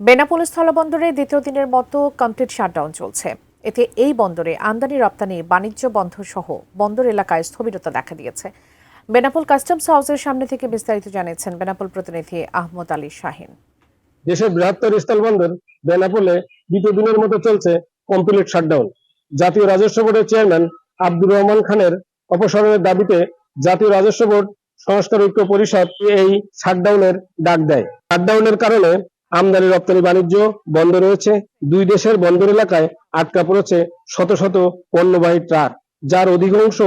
বেনাপোল স্থলবন্দরে দ্বিতীয় দিনের মতো কমপ্লিট শাটডাউন চলছে। এতে এই বন্দরে আমদানি রপ্তানি বাণিজ্য বন্ধ সহ বন্দর এলাকায় স্থবিরতা দেখা দিয়েছে। বেনাপোল কাস্টমস হাউসের সামনে থেকে বিস্তারিত জানিয়েছেন বেনাপোল প্রতিনিধি আহমদ আলী শাহিন। দেশের বৃহত্তর স্থলবন্দর বেনাপোলে দ্বিতীয় দিনের মতো চলছে কমপ্লিট শাটডাউন। জাতীয় রাজস্ব বোর্ডের চেয়ারম্যান আব্দুর রহমান খানের অপসারণের দাবিতে জাতীয় রাজস্ব বোর্ড সংস্কার ঐক্য পরিষদ এই শাটডাউনের ডাক দেয়। শাটডাউনের কারণে আমদানি রপ্তানি বাণিজ্য বন্ধ রয়েছে। দুই দেশের বন্দর এলাকায় আটকা পড়েছে শত শত পণ্যবাহী ট্রাক, যার অধিকাংশ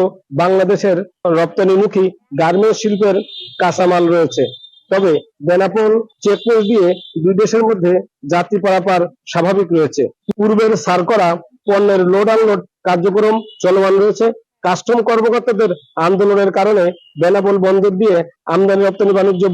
বাংলাদেশের রপ্তানিমুখী গার্মেন্টস শিল্পের কাঁচামাল রয়েছে। তবে বেনাপোল চেকপোস্ট দিয়ে দুই দেশের মধ্যে যাত্রী পারাপার স্বাভাবিক রয়েছে। পূর্বের সার করা পণ্যের লোড আনলোড কার্যক্রম চলমান রয়েছে। কাস্টম কর্মকর্তাদের আন্দোলনের কারণে বেনাপোল বন্দর দিয়ে আমদানি রপ্তানি বাণিজ্য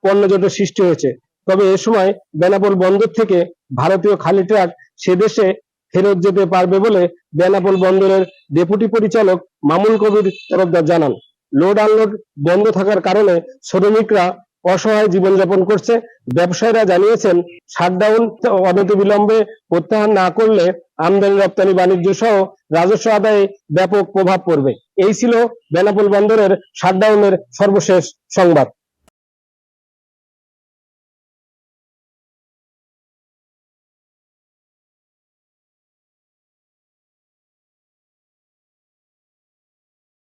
পণ্য জটের সৃষ্টি হয়েছে। তবে এ সময় বেনাপোল বন্দর থেকে ভারতীয় খালি ট্রাক সে দেশে ফেরত যেতে পারবে বলে বেনাপোল বন্দরের ডেপুটি পরিচালক মামুল কবির তরফদার জানান। লোড আনলোড বন্ধ থাকার কারণে শ্রমিকরা অসহায় জীবনযাপন করছে। ব্যবসায়ীরা জানিয়েছেন, শাটডাউন অনতিবিলম্বে প্রত্যাহার না করলে আমদানি রপ্তানি বাণিজ্য সহ রাজস্ব আদায়ে ব্যাপক প্রভাব পড়বে। এই ছিল বেনাপোল বন্দরের শাটডাউনের সর্বশেষ সংবাদ।